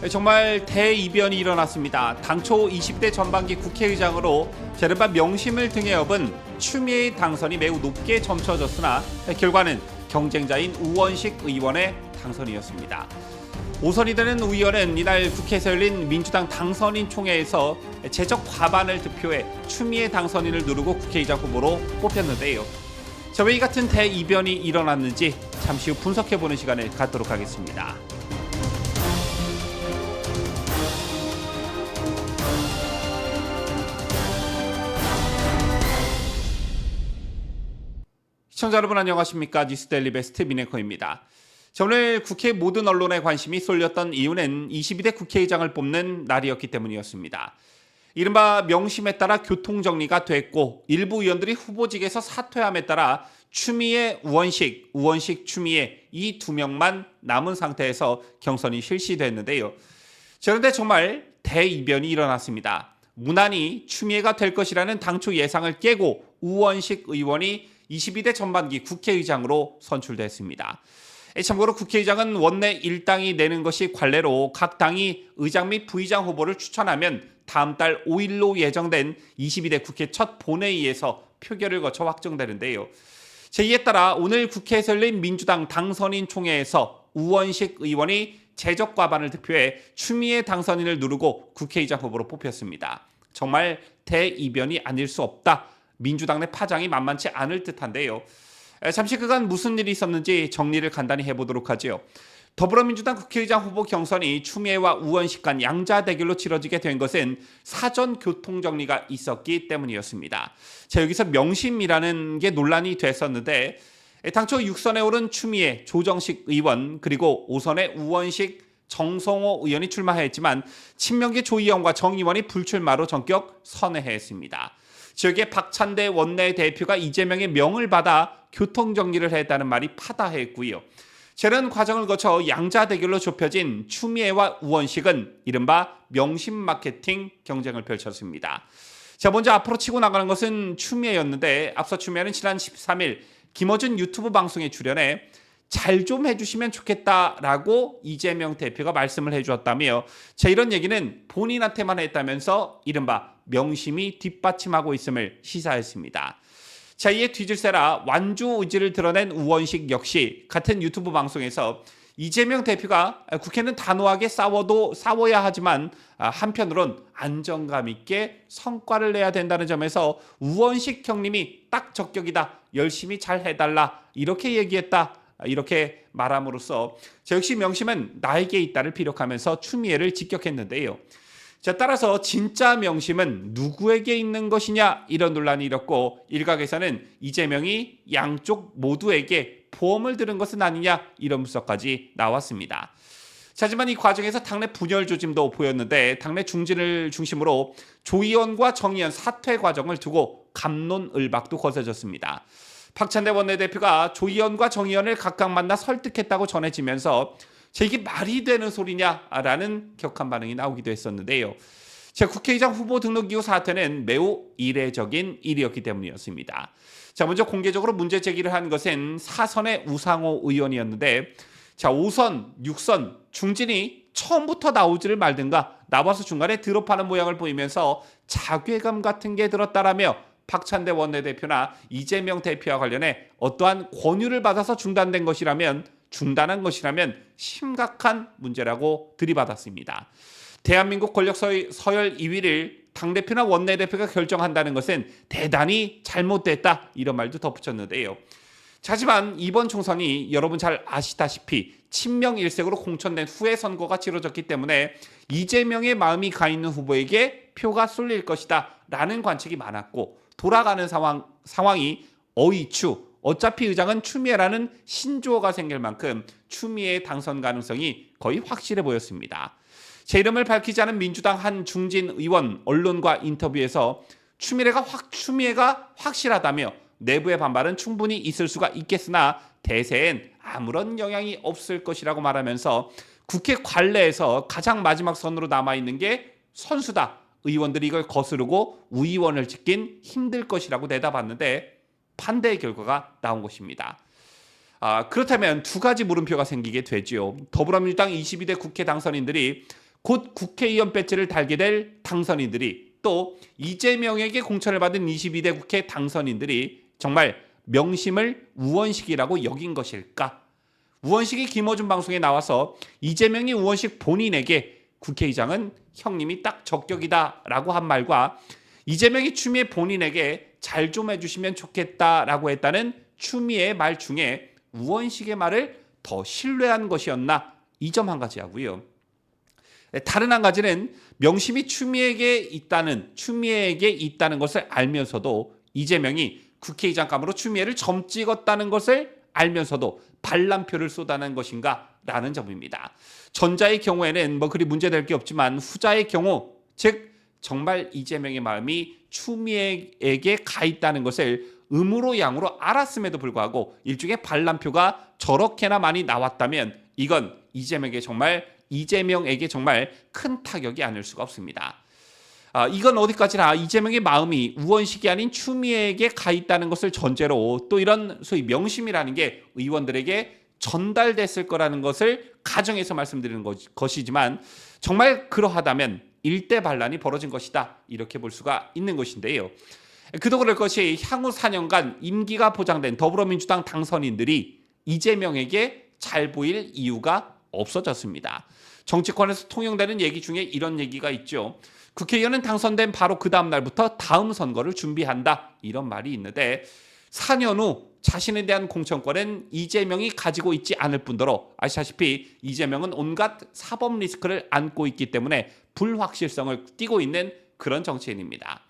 정말 대이변이 일어났습니다. 당초 20대 전반기 국회의장으로 이른바 명심을 등에 업은 추미애의 당선이 매우 높게 점쳐졌으나 결과는 경쟁자인 우원식 의원의 당선이었습니다. 5선이 되는 의원은 이날 국회에서 열린 민주당 당선인 총회에서 제적 과반을 득표해 추미애 당선인을 누르고 국회의장 후보로 뽑혔는데요. 왜 이 같은 대이변이 일어났는지 잠시 후 분석해보는 시간을 갖도록 하겠습니다. 시청자 여러분 안녕하십니까? 뉴스데일리 베스트 민해커입니다. 오늘 국회 모든 언론의 관심이 쏠렸던 이유는 22대 국회의장을 뽑는 날이었기 때문이었습니다. 이른바 명심에 따라 교통정리가 됐고 일부 의원들이 후보직에서 사퇴함에 따라 추미애, 우원식, 추미애 이 두 명만 남은 상태에서 경선이 실시됐는데요. 그런데 정말 대이변이 일어났습니다. 무난히 추미애가 될 것이라는 당초 예상을 깨고 우원식 의원이 22대 전반기 국회의장으로 선출됐습니다. 참고로 국회의장은 원내 일당이 내는 것이 관례로 각 당이 의장 및 부의장 후보를 추천하면 다음 달 5일로 예정된 22대 국회 첫 본회의에서 표결을 거쳐 확정되는데요. 이에 따라 오늘 국회에서 열린 민주당 당선인 총회에서 우원식 의원이 제적 과반을 득표해 추미애 당선인을 누르고 국회의장 후보로 뽑혔습니다. 정말 대이변이 아닐 수 없다. 민주당 내 파장이 만만치 않을 듯한데요. 잠시 그간 무슨 일이 있었는지 정리를 간단히 해보도록 하죠. 더불어민주당 국회의장 후보 경선이 추미애와 우원식 간 양자 대결로 치러지게 된 것은 사전 교통정리가 있었기 때문이었습니다. 여기서 명심이라는 게 논란이 됐었는데 당초 6선에 오른 추미애, 조정식 의원 그리고 5선에 우원식, 정성호 의원이 출마했지만 친명계 조희영과 정 의원이 불출마로 전격 선회했습니다. 여기에 박찬대 원내대표가 이재명의 명을 받아 교통정리를 했다는 말이 파다했고요. 이런 과정을 거쳐 양자 대결로 좁혀진 추미애와 우원식은 이른바 명심 마케팅 경쟁을 펼쳤습니다. 먼저 앞으로 치고 나가는 것은 추미애였는데 앞서 추미애는 지난 13일 김어준 유튜브 방송에 출연해 잘 좀 해주시면 좋겠다라고 이재명 대표가 말씀을 해주었다며 이런 얘기는 본인한테만 했다면서 이른바 명심이 뒷받침하고 있음을 시사했습니다. 이에 뒤질세라 완주 의지를 드러낸 우원식 역시 같은 유튜브 방송에서 이재명 대표가 국회는 단호하게 싸워야 하지만 한편으론 안정감 있게 성과를 내야 된다는 점에서 우원식 형님이 딱 적격이다. 열심히 잘 해달라. 이렇게 얘기했다. 이렇게 말함으로써 역시 명심은 나에게 있다를 피력하면서 추미애를 직격했는데요. 따라서 진짜 명심은 누구에게 있는 것이냐 이런 논란이 일었고 일각에서는 이재명이 양쪽 모두에게 보험을 들은 것은 아니냐 이런 분석까지 나왔습니다. 하지만 이 과정에서 당내 분열 조짐도 보였는데 당내 중진을 중심으로 조 의원과 정 의원 사퇴 과정을 두고 갑론을박도 거세졌습니다. 박찬대 원내대표가 조 의원과 정 의원을 각각 만나 설득했다고 전해지면서 이게 말이 되는 소리냐라는 격한 반응이 나오기도 했었는데요. 국회의장 후보 등록 이후 사퇴는 매우 이례적인 일이었기 때문이었습니다. 먼저 공개적으로 문제 제기를 한 것은 4선의 우상호 의원이었는데 5선, 6선 중진이 처음부터 나오지를 말든가 나와서 중간에 드롭하는 모양을 보이면서 자괴감 같은 게 들었다라며 박찬대 원내대표나 이재명 대표와 관련해 어떠한 권유를 받아서 중단한 것이라면 심각한 문제라고 들이받았습니다. 대한민국 권력 서열 2위를 당대표나 원내대표가 결정한다는 것은 대단히 잘못됐다 이런 말도 덧붙였는데요. 하지만 이번 총선이 여러분 잘 아시다시피 친명 일색으로 공천된 후에 선거가 치러졌기 때문에 이재명의 마음이 가 있는 후보에게 표가 쏠릴 것이다 라는 관측이 많았고 돌아가는 상황이 어이추 어차피 의장은 추미애라는 신조어가 생길 만큼 추미애의 당선 가능성이 거의 확실해 보였습니다. 제 이름을 밝히지 않은 민주당 한 중진 의원 언론과 인터뷰에서 추미애가 확실하다며 내부의 반발은 충분히 있을 수가 있겠으나 대세엔 아무런 영향이 없을 것이라고 말하면서 국회 관례에서 가장 마지막 선으로 남아있는 게 선수다. 의원들이 이걸 거스르고 우의원을 짓긴 힘들 것이라고 내다봤는데 반대의 결과가 나온 것입니다. 그렇다면 두 가지 물음표가 생기게 되죠. 더불어민주당 22대 국회 당선인들이 곧 국회의원 배지를 달게 될 당선인들이 또 이재명에게 공천을 받은 22대 국회 당선인들이 정말 명심을 우원식이라고 여긴 것일까? 우원식이 김어준 방송에 나와서 이재명이 우원식 본인에게 국회의장은 형님이 딱 적격이다라고 한 말과 이재명이 추미애 본인에게 잘 좀 해주시면 좋겠다라고 했다는 추미애의 말 중에 우원식의 말을 더 신뢰한 것이었나? 이 점 한 가지 하고요. 다른 한 가지는 명심이 추미애에게 있다는 것을 알면서도 이재명이 국회의장감으로 추미애를 점 찍었다는 것을 알면서도 반란표를 쏟아낸 것인가 라는 점입니다. 전자의 경우에는 뭐 그리 문제될 게 없지만 후자의 경우 즉 정말 이재명의 마음이 추미애에게 가 있다는 것을 음으로 양으로 알았음에도 불구하고 일종의 반란표가 저렇게나 많이 나왔다면 이건 이재명에게 정말 큰 타격이 아닐 수가 없습니다. 이건 어디까지나 이재명의 마음이 우원식이 아닌 추미애에게 가 있다는 것을 전제로 또 이런 소위 명심이라는 게 의원들에게 전달됐을 거라는 것을 가정해서 말씀드리는 것이지만 정말 그러하다면 일대 반란이 벌어진 것이다 이렇게 볼 수가 있는 것인데요. 그도 그럴 것이 향후 4년간 임기가 보장된 더불어민주당 당선인들이 이재명에게 잘 보일 이유가 없어졌습니다. 정치권에서 통용되는 얘기 중에 이런 얘기가 있죠. 국회의원은 당선된 바로 그 다음 날부터 다음 선거를 준비한다 이런 말이 있는데 4년 후 자신에 대한 공천권은 이재명이 가지고 있지 않을 뿐더러 아시다시피 이재명은 온갖 사법 리스크를 안고 있기 때문에 불확실성을 띠고 있는 그런 정치인입니다.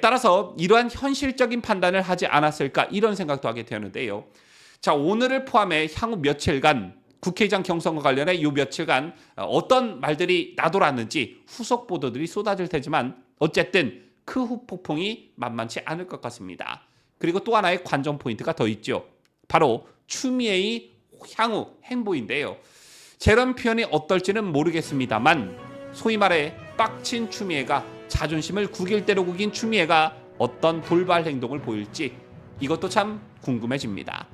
따라서 이러한 현실적인 판단을 하지 않았을까 이런 생각도 하게 되는데요. 자, 오늘을 포함해 향후 며칠간 국회의장 경선과 관련해 이 며칠간 어떤 말들이 나돌았는지 후속 보도들이 쏟아질 테지만 어쨌든 그 후폭풍이 만만치 않을 것 같습니다. 그리고 또 하나의 관전 포인트가 더 있죠. 바로 추미애의 향후 행보인데요. 제런 표현이 어떨지는 모르겠습니다만 소위 말해 빡친 추미애가 자존심을 구길 대로 구긴 추미애가 어떤 돌발 행동을 보일지 이것도 참 궁금해집니다.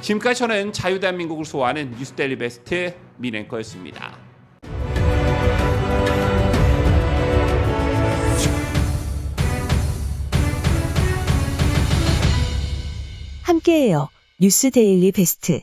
지금까지 저는 자유대한민국을 수호하는 뉴스데일리 베스트 민앵커였습니다. 함께해요. 뉴스데일리 베스트.